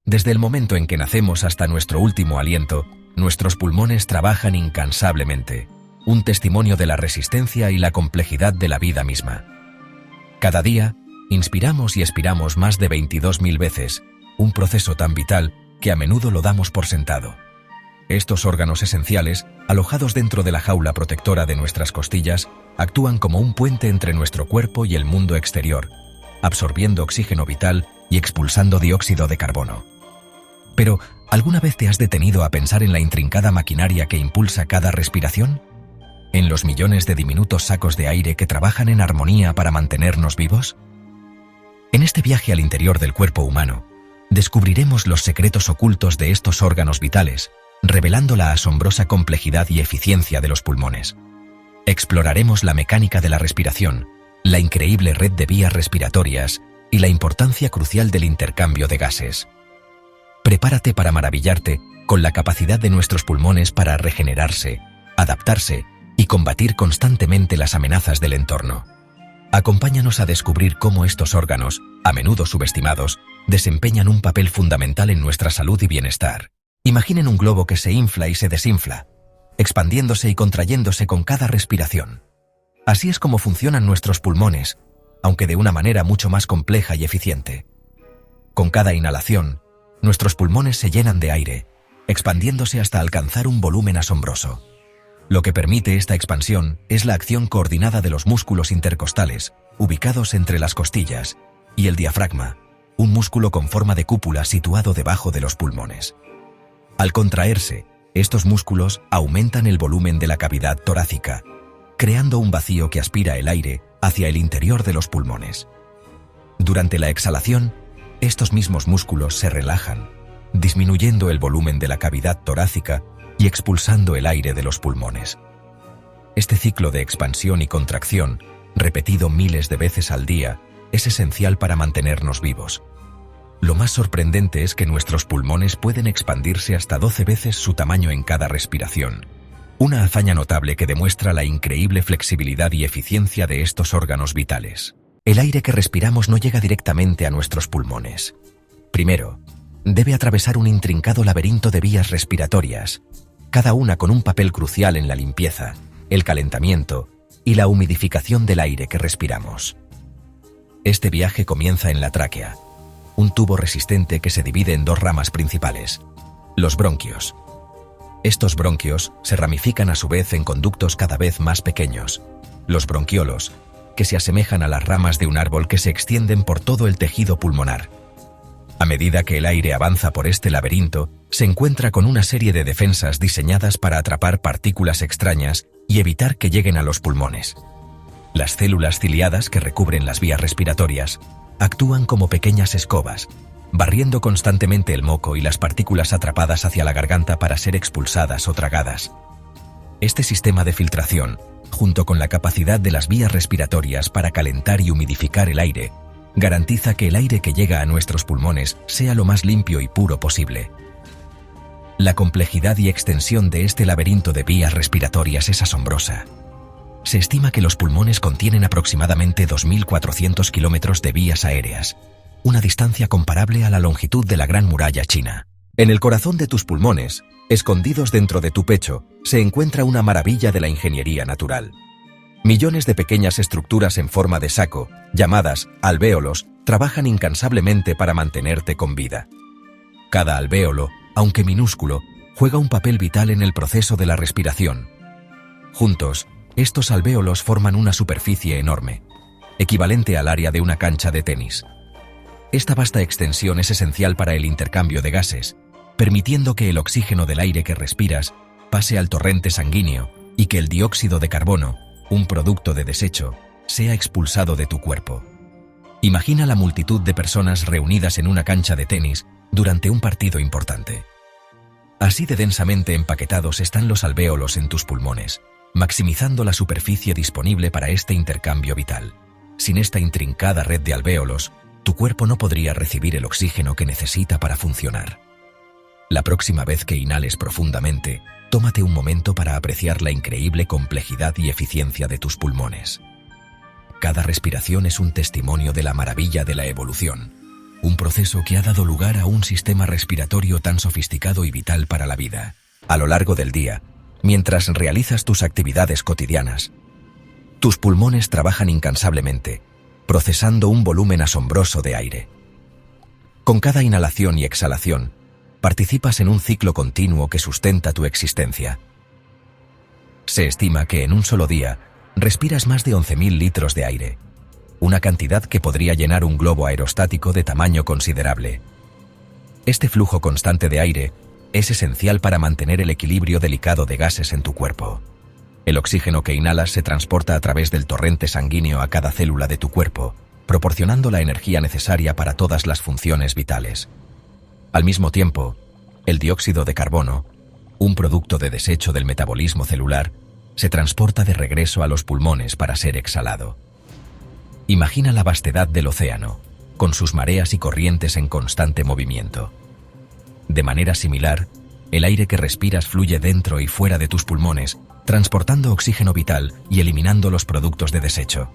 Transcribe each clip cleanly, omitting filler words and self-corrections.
Desde el momento en que nacemos hasta nuestro último aliento, nuestros pulmones trabajan incansablemente, un testimonio de la resistencia y la complejidad de la vida misma. Cada día, inspiramos y expiramos más de 22.000 veces, un proceso tan vital que a menudo lo damos por sentado. Estos órganos esenciales, alojados dentro de la jaula protectora de nuestras costillas, actúan como un puente entre nuestro cuerpo y el mundo exterior, absorbiendo oxígeno vital y expulsando dióxido de carbono. Pero, ¿alguna vez te has detenido a pensar en la intrincada maquinaria que impulsa cada respiración? ¿En los millones de diminutos sacos de aire que trabajan en armonía para mantenernos vivos? En este viaje al interior del cuerpo humano, descubriremos los secretos ocultos de estos órganos vitales, revelando la asombrosa complejidad y eficiencia de los pulmones. Exploraremos la mecánica de la respiración, la increíble red de vías respiratorias y la importancia crucial del intercambio de gases. Prepárate para maravillarte con la capacidad de nuestros pulmones para regenerarse, adaptarse y combatir constantemente las amenazas del entorno. Acompáñanos a descubrir cómo estos órganos, a menudo subestimados, desempeñan un papel fundamental en nuestra salud y bienestar. Imaginen un globo que se infla y se desinfla, expandiéndose y contrayéndose con cada respiración. Así es como funcionan nuestros pulmones, aunque de una manera mucho más compleja y eficiente. Con cada inhalación, nuestros pulmones se llenan de aire, expandiéndose hasta alcanzar un volumen asombroso. Lo que permite esta expansión es la acción coordinada de los músculos intercostales, ubicados entre las costillas, y el diafragma, un músculo con forma de cúpula situado debajo de los pulmones. Al contraerse, estos músculos aumentan el volumen de la cavidad torácica, creando un vacío que aspira el aire hacia el interior de los pulmones. Durante la exhalación, estos mismos músculos se relajan, disminuyendo el volumen de la cavidad torácica y expulsando el aire de los pulmones. Este ciclo de expansión y contracción, repetido miles de veces al día, es esencial para mantenernos vivos. Lo más sorprendente es que nuestros pulmones pueden expandirse hasta 12 veces su tamaño en cada respiración. Una hazaña notable que demuestra la increíble flexibilidad y eficiencia de estos órganos vitales. El aire que respiramos no llega directamente a nuestros pulmones. Primero, debe atravesar un intrincado laberinto de vías respiratorias, cada una con un papel crucial en la limpieza, el calentamiento y la humidificación del aire que respiramos. Este viaje comienza en la tráquea, un tubo resistente que se divide en dos ramas principales, los bronquios. Estos bronquios se ramifican a su vez en conductos cada vez más pequeños, los bronquiolos, que se asemejan a las ramas de un árbol que se extienden por todo el tejido pulmonar. A medida que el aire avanza por este laberinto, se encuentra con una serie de defensas diseñadas para atrapar partículas extrañas y evitar que lleguen a los pulmones. Las células ciliadas que recubren las vías respiratorias actúan como pequeñas escobas, barriendo constantemente el moco y las partículas atrapadas hacia la garganta para ser expulsadas o tragadas. Este sistema de filtración, junto con la capacidad de las vías respiratorias para calentar y humidificar el aire, garantiza que el aire que llega a nuestros pulmones sea lo más limpio y puro posible. La complejidad y extensión de este laberinto de vías respiratorias es asombrosa. Se estima que los pulmones contienen aproximadamente 2.400 kilómetros de vías aéreas, una distancia comparable a la longitud de la Gran Muralla China. En el corazón de tus pulmones, escondidos dentro de tu pecho, se encuentra una maravilla de la ingeniería natural. Millones de pequeñas estructuras en forma de saco, llamadas alvéolos, trabajan incansablemente para mantenerte con vida. Cada alvéolo, aunque minúsculo, juega un papel vital en el proceso de la respiración. Juntos, estos alvéolos forman una superficie enorme, equivalente al área de una cancha de tenis. Esta vasta extensión es esencial para el intercambio de gases, permitiendo que el oxígeno del aire que respiras pase al torrente sanguíneo y que el dióxido de carbono, un producto de desecho, sea expulsado de tu cuerpo. Imagina la multitud de personas reunidas en una cancha de tenis durante un partido importante. Así de densamente empaquetados están los alvéolos en tus pulmones, maximizando la superficie disponible para este intercambio vital. Sin esta intrincada red de alvéolos, tu cuerpo no podría recibir el oxígeno que necesita para funcionar. La próxima vez que inhales profundamente, tómate un momento para apreciar la increíble complejidad y eficiencia de tus pulmones. Cada respiración es un testimonio de la maravilla de la evolución, un proceso que ha dado lugar a un sistema respiratorio tan sofisticado y vital para la vida. A lo largo del día, mientras realizas tus actividades cotidianas, tus pulmones trabajan incansablemente, procesando un volumen asombroso de aire. Con cada inhalación y exhalación, participas en un ciclo continuo que sustenta tu existencia. Se estima que en un solo día respiras más de 11.000 litros de aire, una cantidad que podría llenar un globo aerostático de tamaño considerable. Este flujo constante de aire es esencial para mantener el equilibrio delicado de gases en tu cuerpo. El oxígeno que inhalas se transporta a través del torrente sanguíneo a cada célula de tu cuerpo, proporcionando la energía necesaria para todas las funciones vitales. Al mismo tiempo, el dióxido de carbono, un producto de desecho del metabolismo celular, se transporta de regreso a los pulmones para ser exhalado. Imagina la vastedad del océano, con sus mareas y corrientes en constante movimiento. De manera similar, el aire que respiras fluye dentro y fuera de tus pulmones, transportando oxígeno vital y eliminando los productos de desecho.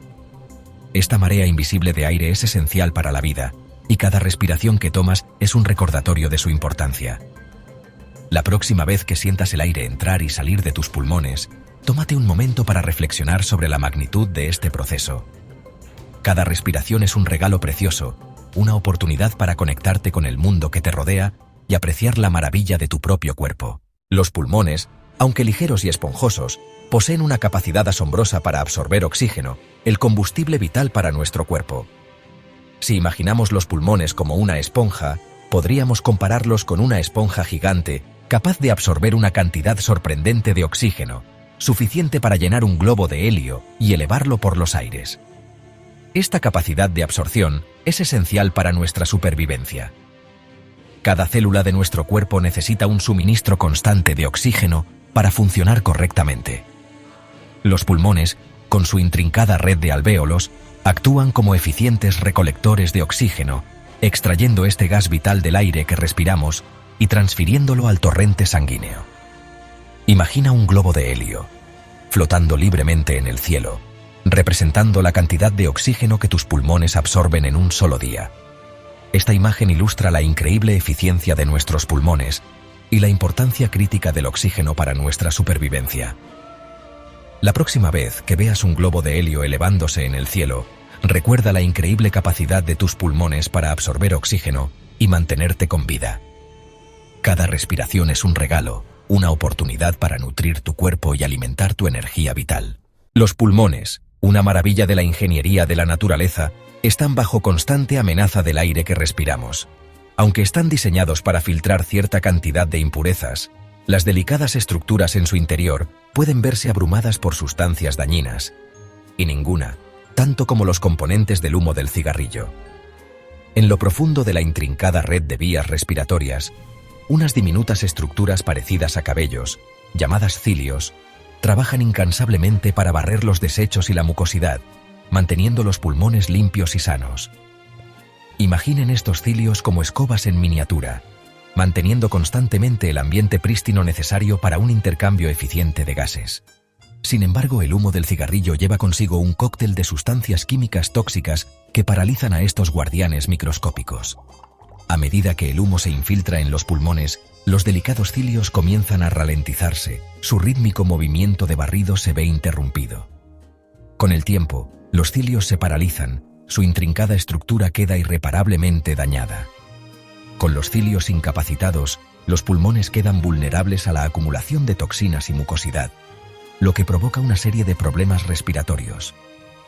Esta marea invisible de aire es esencial para la vida, y cada respiración que tomas es un recordatorio de su importancia. La próxima vez que sientas el aire entrar y salir de tus pulmones, tómate un momento para reflexionar sobre la magnitud de este proceso. Cada respiración es un regalo precioso, una oportunidad para conectarte con el mundo que te rodea y apreciar la maravilla de tu propio cuerpo. Los pulmones, aunque ligeros y esponjosos, poseen una capacidad asombrosa para absorber oxígeno, el combustible vital para nuestro cuerpo. Si imaginamos los pulmones como una esponja, podríamos compararlos con una esponja gigante capaz de absorber una cantidad sorprendente de oxígeno, suficiente para llenar un globo de helio y elevarlo por los aires. Esta capacidad de absorción es esencial para nuestra supervivencia. Cada célula de nuestro cuerpo necesita un suministro constante de oxígeno para funcionar correctamente. Los pulmones, con su intrincada red de alvéolos, actúan como eficientes recolectores de oxígeno, extrayendo este gas vital del aire que respiramos y transfiriéndolo al torrente sanguíneo. Imagina un globo de helio, flotando libremente en el cielo, representando la cantidad de oxígeno que tus pulmones absorben en un solo día. Esta imagen ilustra la increíble eficiencia de nuestros pulmones y la importancia crítica del oxígeno para nuestra supervivencia. La próxima vez que veas un globo de helio elevándose en el cielo, recuerda la increíble capacidad de tus pulmones para absorber oxígeno y mantenerte con vida. Cada respiración es un regalo, una oportunidad para nutrir tu cuerpo y alimentar tu energía vital. Los pulmones, una maravilla de la ingeniería de la naturaleza, están bajo constante amenaza del aire que respiramos. Aunque están diseñados para filtrar cierta cantidad de impurezas, las delicadas estructuras en su interior pueden verse abrumadas por sustancias dañinas, y ninguna, tanto como los componentes del humo del cigarrillo. En lo profundo de la intrincada red de vías respiratorias, unas diminutas estructuras parecidas a cabellos, llamadas cilios, trabajan incansablemente para barrer los desechos y la mucosidad, manteniendo los pulmones limpios y sanos. Imaginen estos cilios como escobas en miniatura, manteniendo constantemente el ambiente prístino necesario para un intercambio eficiente de gases. Sin embargo, el humo del cigarrillo lleva consigo un cóctel de sustancias químicas tóxicas que paralizan a estos guardianes microscópicos. A medida que el humo se infiltra en los pulmones, los delicados cilios comienzan a ralentizarse, su rítmico movimiento de barrido se ve interrumpido. Con el tiempo, los cilios se paralizan, su intrincada estructura queda irreparablemente dañada. Con los cilios incapacitados, los pulmones quedan vulnerables a la acumulación de toxinas y mucosidad, lo que provoca una serie de problemas respiratorios,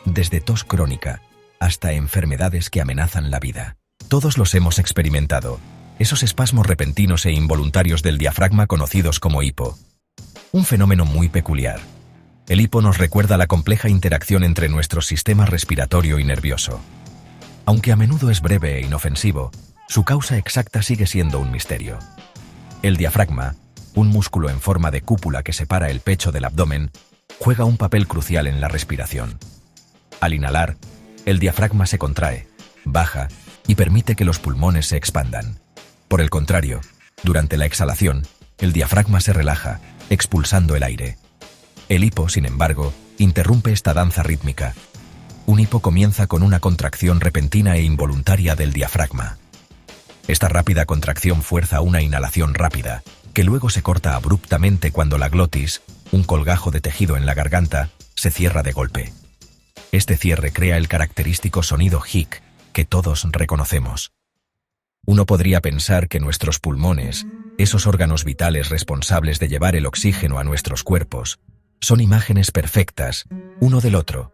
desde tos crónica hasta enfermedades que amenazan la vida. Todos los hemos experimentado, esos espasmos repentinos e involuntarios del diafragma conocidos como hipo. Un fenómeno muy peculiar. El hipo nos recuerda la compleja interacción entre nuestro sistema respiratorio y nervioso. Aunque a menudo es breve e inofensivo, su causa exacta sigue siendo un misterio. El diafragma, un músculo en forma de cúpula que separa el pecho del abdomen, juega un papel crucial en la respiración. Al inhalar, el diafragma se contrae, baja y permite que los pulmones se expandan. Por el contrario, durante la exhalación, el diafragma se relaja, expulsando el aire. El hipo, sin embargo, interrumpe esta danza rítmica. Un hipo comienza con una contracción repentina e involuntaria del diafragma. Esta rápida contracción fuerza una inhalación rápida, que luego se corta abruptamente cuando la glotis, un colgajo de tejido en la garganta, se cierra de golpe. Este cierre crea el característico sonido hic que todos reconocemos. Uno podría pensar que nuestros pulmones, esos órganos vitales responsables de llevar el oxígeno a nuestros cuerpos, son imágenes perfectas, uno del otro.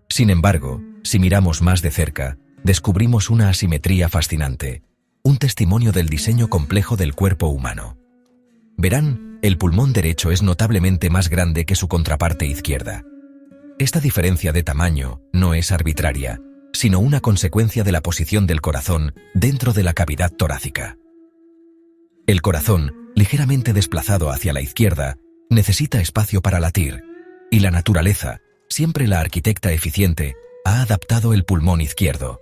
Sin embargo, si miramos más de cerca, descubrimos una asimetría fascinante, un testimonio del diseño complejo del cuerpo humano. Verán, el pulmón derecho es notablemente más grande que su contraparte izquierda. Esta diferencia de tamaño no es arbitraria, sino una consecuencia de la posición del corazón dentro de la cavidad torácica. El corazón, ligeramente desplazado hacia la izquierda, necesita espacio para latir, y la naturaleza, siempre la arquitecta eficiente, ha adaptado el pulmón izquierdo.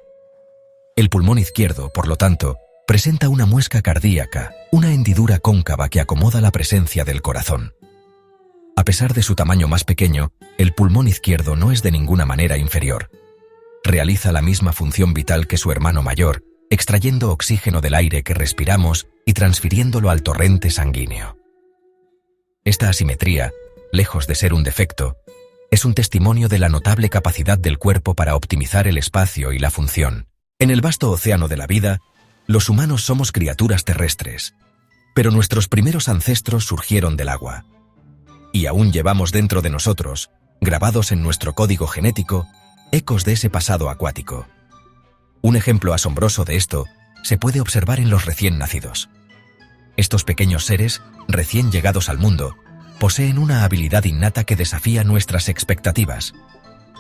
El pulmón izquierdo, por lo tanto, presenta una muesca cardíaca, una hendidura cóncava que acomoda la presencia del corazón. A pesar de su tamaño más pequeño, el pulmón izquierdo no es de ninguna manera inferior. Realiza la misma función vital que su hermano mayor, extrayendo oxígeno del aire que respiramos y transfiriéndolo al torrente sanguíneo. Esta asimetría, lejos de ser un defecto, es un testimonio de la notable capacidad del cuerpo para optimizar el espacio y la función. En el vasto océano de la vida, los humanos somos criaturas terrestres, pero nuestros primeros ancestros surgieron del agua. Y aún llevamos dentro de nosotros, grabados en nuestro código genético, ecos de ese pasado acuático. Un ejemplo asombroso de esto se puede observar en los recién nacidos. Estos pequeños seres, recién llegados al mundo, poseen una habilidad innata que desafía nuestras expectativas.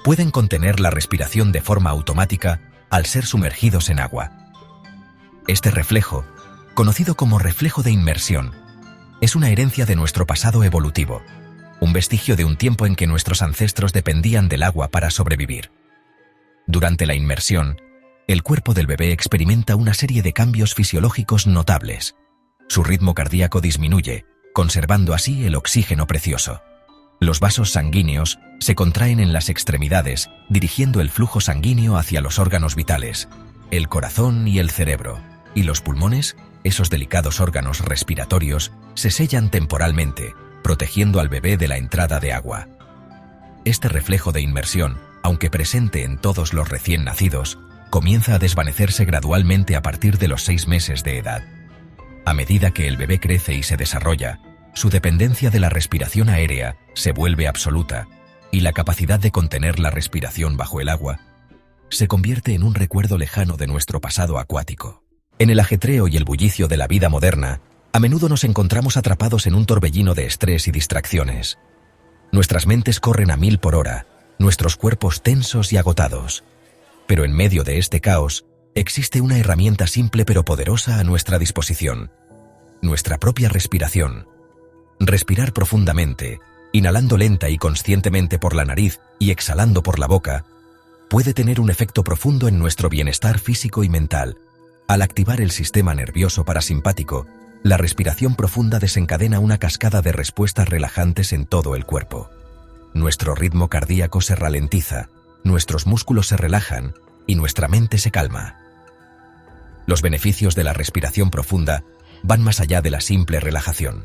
Pueden contener la respiración de forma automática al ser sumergidos en agua. Este reflejo, conocido como reflejo de inmersión, es una herencia de nuestro pasado evolutivo, un vestigio de un tiempo en que nuestros ancestros dependían del agua para sobrevivir. Durante la inmersión, el cuerpo del bebé experimenta una serie de cambios fisiológicos notables. Su ritmo cardíaco disminuye, conservando así el oxígeno precioso. Los vasos sanguíneos se contraen en las extremidades, dirigiendo el flujo sanguíneo hacia los órganos vitales, el corazón y el cerebro, y los pulmones, esos delicados órganos respiratorios, se sellan temporalmente, protegiendo al bebé de la entrada de agua. Este reflejo de inmersión, aunque presente en todos los recién nacidos, comienza a desvanecerse gradualmente a partir de los 6 meses de edad. A medida que el bebé crece y se desarrolla, su dependencia de la respiración aérea se vuelve absoluta y la capacidad de contener la respiración bajo el agua se convierte en un recuerdo lejano de nuestro pasado acuático. En el ajetreo y el bullicio de la vida moderna, a menudo nos encontramos atrapados en un torbellino de estrés y distracciones. Nuestras mentes corren a 1000 por hora, nuestros cuerpos tensos y agotados. Pero en medio de este caos, existe una herramienta simple pero poderosa a nuestra disposición: nuestra propia respiración. Respirar profundamente, inhalando lenta y conscientemente por la nariz y exhalando por la boca, puede tener un efecto profundo en nuestro bienestar físico y mental. Al activar el sistema nervioso parasimpático, la respiración profunda desencadena una cascada de respuestas relajantes en todo el cuerpo. Nuestro ritmo cardíaco se ralentiza, nuestros músculos se relajan y nuestra mente se calma. Los beneficios de la respiración profunda van más allá de la simple relajación.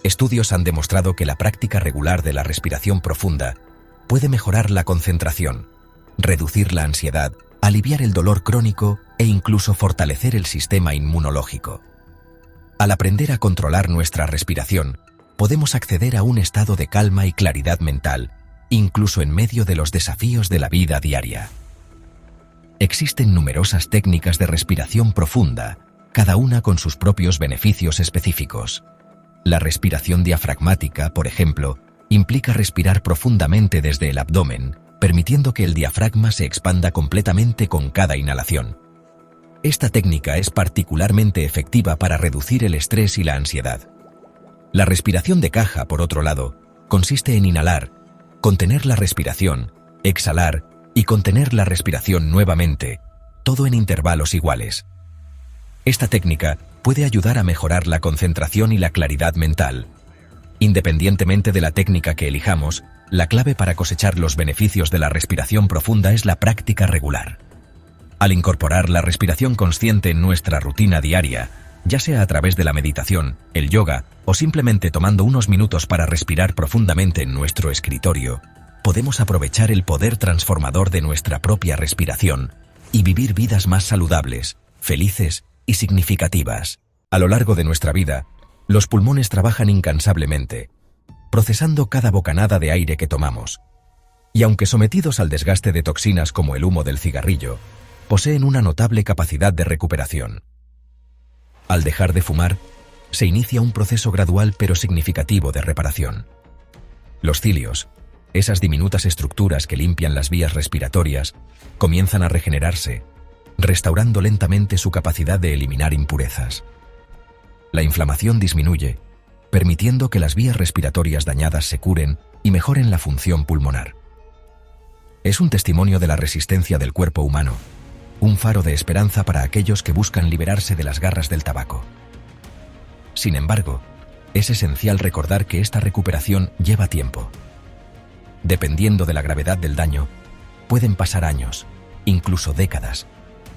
Estudios han demostrado que la práctica regular de la respiración profunda puede mejorar la concentración, reducir la ansiedad, aliviar el dolor crónico e incluso fortalecer el sistema inmunológico. Al aprender a controlar nuestra respiración, podemos acceder a un estado de calma y claridad mental, incluso en medio de los desafíos de la vida diaria. Existen numerosas técnicas de respiración profunda, cada una con sus propios beneficios específicos. La respiración diafragmática, por ejemplo, implica respirar profundamente desde el abdomen, permitiendo que el diafragma se expanda completamente con cada inhalación. Esta técnica es particularmente efectiva para reducir el estrés y la ansiedad. La respiración de caja, por otro lado, consiste en inhalar, contener la respiración, exhalar y contener la respiración nuevamente, todo en intervalos iguales. Esta técnica puede ayudar a mejorar la concentración y la claridad mental. Independientemente de la técnica que elijamos, la clave para cosechar los beneficios de la respiración profunda es la práctica regular. Al incorporar la respiración consciente en nuestra rutina diaria, ya sea a través de la meditación, el yoga o simplemente tomando unos minutos para respirar profundamente en nuestro escritorio, podemos aprovechar el poder transformador de nuestra propia respiración y vivir vidas más saludables, felices y significativas. A lo largo de nuestra vida, los pulmones trabajan incansablemente, procesando cada bocanada de aire que tomamos. Y aunque sometidos al desgaste de toxinas como el humo del cigarrillo, poseen una notable capacidad de recuperación. Al dejar de fumar, se inicia un proceso gradual pero significativo de reparación. Los cilios, esas diminutas estructuras que limpian las vías respiratorias, comienzan a regenerarse, restaurando lentamente su capacidad de eliminar impurezas. La inflamación disminuye, permitiendo que las vías respiratorias dañadas se curen y mejoren la función pulmonar. Es un testimonio de la resistencia del cuerpo humano, un faro de esperanza para aquellos que buscan liberarse de las garras del tabaco. Sin embargo, es esencial recordar que esta recuperación lleva tiempo. Dependiendo de la gravedad del daño, pueden pasar años, incluso décadas,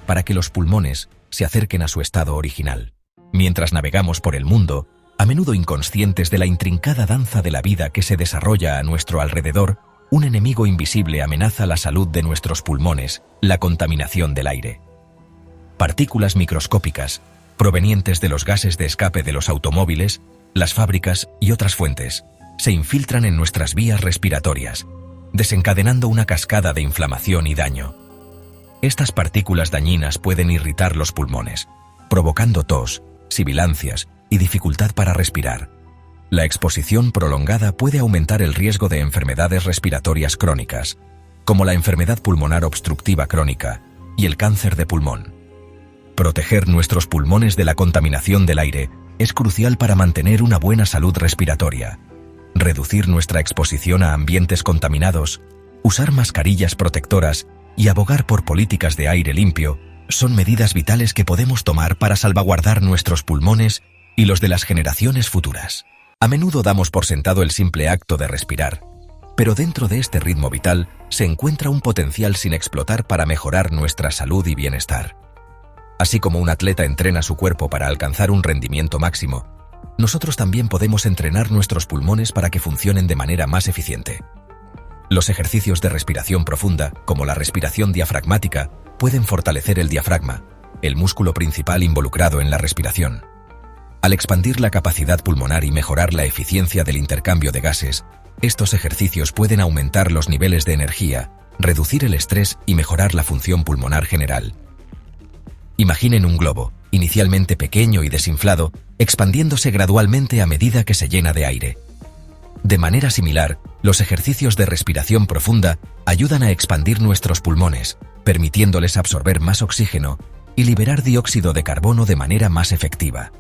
para que los pulmones se acerquen a su estado original. Mientras navegamos por el mundo, a menudo inconscientes de la intrincada danza de la vida que se desarrolla a nuestro alrededor, un enemigo invisible amenaza la salud de nuestros pulmones, la contaminación del aire. Partículas microscópicas, provenientes de los gases de escape de los automóviles, las fábricas y otras fuentes, se infiltran en nuestras vías respiratorias, desencadenando una cascada de inflamación y daño. Estas partículas dañinas pueden irritar los pulmones, provocando tos, sibilancias y dificultad para respirar. La exposición prolongada puede aumentar el riesgo de enfermedades respiratorias crónicas, como la enfermedad pulmonar obstructiva crónica y el cáncer de pulmón. Proteger nuestros pulmones de la contaminación del aire es crucial para mantener una buena salud respiratoria. Reducir nuestra exposición a ambientes contaminados, usar mascarillas protectoras y abogar por políticas de aire limpio son medidas vitales que podemos tomar para salvaguardar nuestros pulmones y los de las generaciones futuras. A menudo damos por sentado el simple acto de respirar, pero dentro de este ritmo vital se encuentra un potencial sin explotar para mejorar nuestra salud y bienestar. Así como un atleta entrena su cuerpo para alcanzar un rendimiento máximo, nosotros también podemos entrenar nuestros pulmones para que funcionen de manera más eficiente. Los ejercicios de respiración profunda, como la respiración diafragmática, pueden fortalecer el diafragma, el músculo principal involucrado en la respiración. Al expandir la capacidad pulmonar y mejorar la eficiencia del intercambio de gases, estos ejercicios pueden aumentar los niveles de energía, reducir el estrés y mejorar la función pulmonar general. Imaginen un globo, inicialmente pequeño y desinflado, expandiéndose gradualmente a medida que se llena de aire. De manera similar, los ejercicios de respiración profunda ayudan a expandir nuestros pulmones, permitiéndoles absorber más oxígeno y liberar dióxido de carbono de manera más efectiva.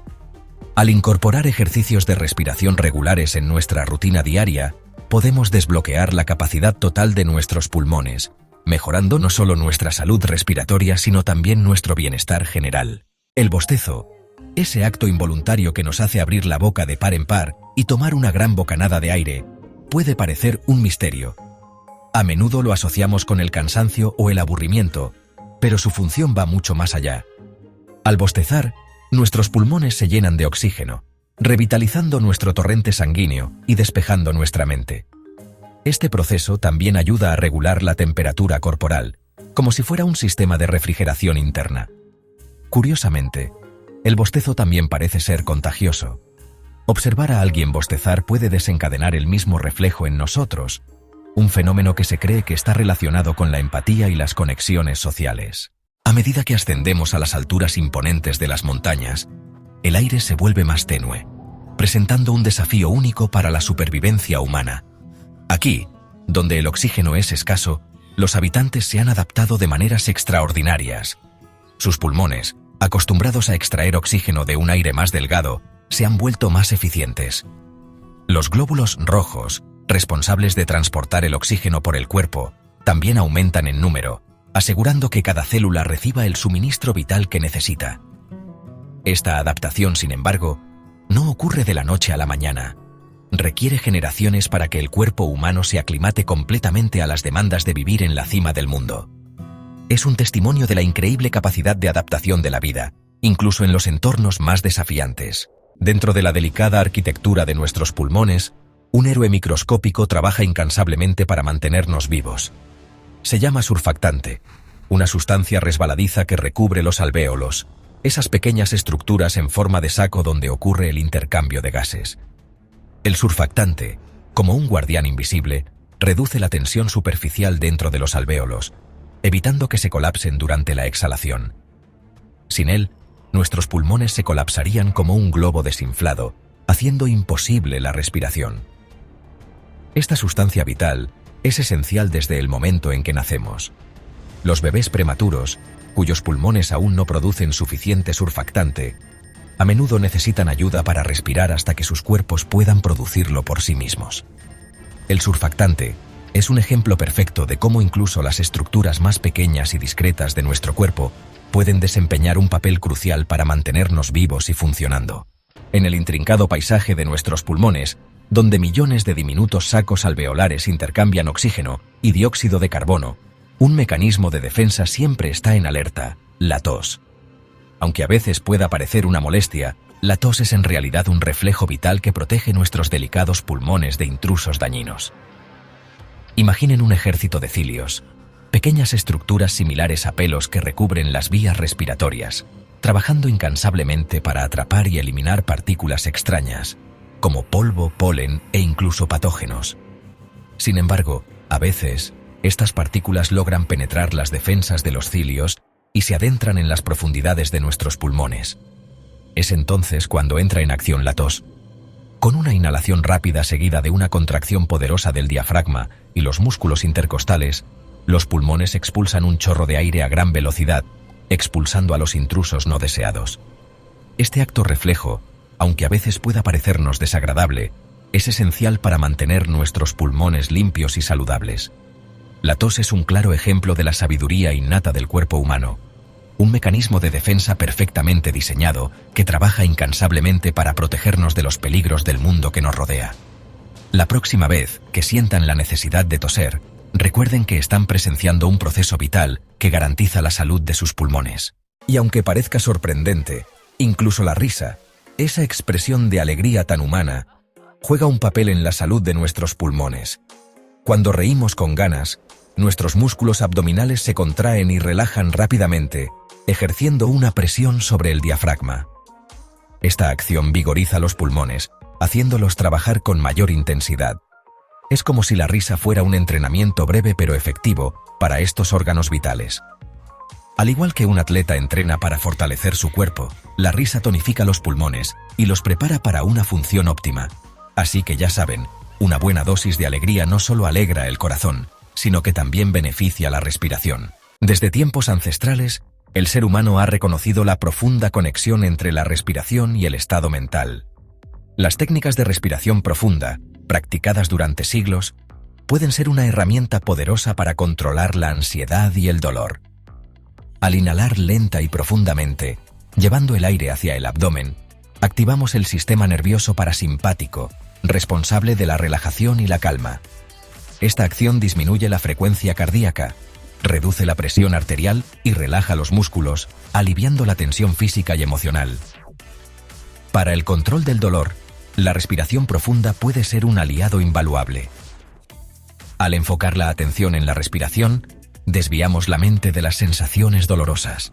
Al incorporar ejercicios de respiración regulares en nuestra rutina diaria, podemos desbloquear la capacidad total de nuestros pulmones, mejorando no solo nuestra salud respiratoria sino también nuestro bienestar general. El bostezo, ese acto involuntario que nos hace abrir la boca de par en par y tomar una gran bocanada de aire, puede parecer un misterio. A menudo lo asociamos con el cansancio o el aburrimiento, pero su función va mucho más allá. Al bostezar, nuestros pulmones se llenan de oxígeno, revitalizando nuestro torrente sanguíneo y despejando nuestra mente. Este proceso también ayuda a regular la temperatura corporal, como si fuera un sistema de refrigeración interna. Curiosamente, el bostezo también parece ser contagioso. Observar a alguien bostezar puede desencadenar el mismo reflejo en nosotros, un fenómeno que se cree que está relacionado con la empatía y las conexiones sociales. A medida que ascendemos a las alturas imponentes de las montañas, el aire se vuelve más tenue, presentando un desafío único para la supervivencia humana. Aquí, donde el oxígeno es escaso, los habitantes se han adaptado de maneras extraordinarias. Sus pulmones, acostumbrados a extraer oxígeno de un aire más delgado, se han vuelto más eficientes. Los glóbulos rojos, responsables de transportar el oxígeno por el cuerpo, también aumentan en número, asegurando que cada célula reciba el suministro vital que necesita. Esta adaptación, sin embargo, no ocurre de la noche a la mañana. Requiere generaciones para que el cuerpo humano se aclimate completamente a las demandas de vivir en la cima del mundo. Es un testimonio de la increíble capacidad de adaptación de la vida, incluso en los entornos más desafiantes. Dentro de la delicada arquitectura de nuestros pulmones, un héroe microscópico trabaja incansablemente para mantenernos vivos. Se llama surfactante, una sustancia resbaladiza que recubre los alvéolos, esas pequeñas estructuras en forma de saco donde ocurre el intercambio de gases. El surfactante, como un guardián invisible, reduce la tensión superficial dentro de los alvéolos, evitando que se colapsen durante la exhalación. Sin él, nuestros pulmones se colapsarían como un globo desinflado, haciendo imposible la respiración. Esta sustancia vital es esencial desde el momento en que nacemos. Los bebés prematuros, cuyos pulmones aún no producen suficiente surfactante, a menudo necesitan ayuda para respirar hasta que sus cuerpos puedan producirlo por sí mismos. El surfactante es un ejemplo perfecto de cómo incluso las estructuras más pequeñas y discretas de nuestro cuerpo pueden desempeñar un papel crucial para mantenernos vivos y funcionando. En el intrincado paisaje de nuestros pulmones, donde millones de diminutos sacos alveolares intercambian oxígeno y dióxido de carbono, un mecanismo de defensa siempre está en alerta: la tos. Aunque a veces pueda parecer una molestia, la tos es en realidad un reflejo vital que protege nuestros delicados pulmones de intrusos dañinos. Imaginen un ejército de cilios, pequeñas estructuras similares a pelos que recubren las vías respiratorias, trabajando incansablemente para atrapar y eliminar partículas extrañas, como polvo, polen e incluso patógenos. Sin embargo, a veces, estas partículas logran penetrar las defensas de los cilios y se adentran en las profundidades de nuestros pulmones. Es entonces cuando entra en acción la tos. Con una inhalación rápida seguida de una contracción poderosa del diafragma y los músculos intercostales, los pulmones expulsan un chorro de aire a gran velocidad, expulsando a los intrusos no deseados. Este acto reflejo, aunque a veces pueda parecernos desagradable, es esencial para mantener nuestros pulmones limpios y saludables. La tos es un claro ejemplo de la sabiduría innata del cuerpo humano, un mecanismo de defensa perfectamente diseñado que trabaja incansablemente para protegernos de los peligros del mundo que nos rodea. La próxima vez que sientan la necesidad de toser, recuerden que están presenciando un proceso vital que garantiza la salud de sus pulmones. Y aunque parezca sorprendente, incluso la risa, esa expresión de alegría tan humana, juega un papel en la salud de nuestros pulmones. Cuando reímos con ganas, nuestros músculos abdominales se contraen y relajan rápidamente, ejerciendo una presión sobre el diafragma. Esta acción vigoriza los pulmones, haciéndolos trabajar con mayor intensidad. Es como si la risa fuera un entrenamiento breve pero efectivo para estos órganos vitales. Al igual que un atleta entrena para fortalecer su cuerpo, la risa tonifica los pulmones y los prepara para una función óptima. Así que ya saben, una buena dosis de alegría no solo alegra el corazón, sino que también beneficia la respiración. Desde tiempos ancestrales, el ser humano ha reconocido la profunda conexión entre la respiración y el estado mental. Las técnicas de respiración profunda, practicadas durante siglos, pueden ser una herramienta poderosa para controlar la ansiedad y el dolor. Al inhalar lenta y profundamente, llevando el aire hacia el abdomen, activamos el sistema nervioso parasimpático, responsable de la relajación y la calma. Esta acción disminuye la frecuencia cardíaca, reduce la presión arterial y relaja los músculos, aliviando la tensión física y emocional. Para el control del dolor, la respiración profunda puede ser un aliado invaluable. Al enfocar la atención en la respiración, desviamos la mente de las sensaciones dolorosas.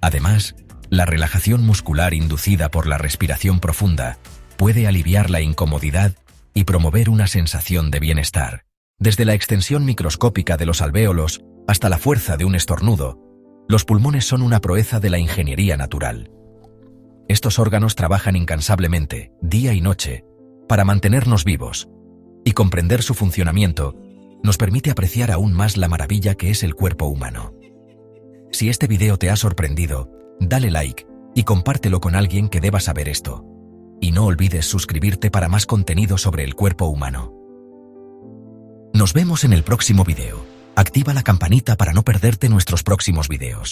Además, la relajación muscular inducida por la respiración profunda puede aliviar la incomodidad y promover una sensación de bienestar. Desde la extensión microscópica de los alvéolos hasta la fuerza de un estornudo, los pulmones son una proeza de la ingeniería natural. Estos órganos trabajan incansablemente, día y noche, para mantenernos vivos, y comprender su funcionamiento nos permite apreciar aún más la maravilla que es el cuerpo humano. Si este video te ha sorprendido, dale like y compártelo con alguien que deba saber esto. Y no olvides suscribirte para más contenido sobre el cuerpo humano. Nos vemos en el próximo video. Activa la campanita para no perderte nuestros próximos videos.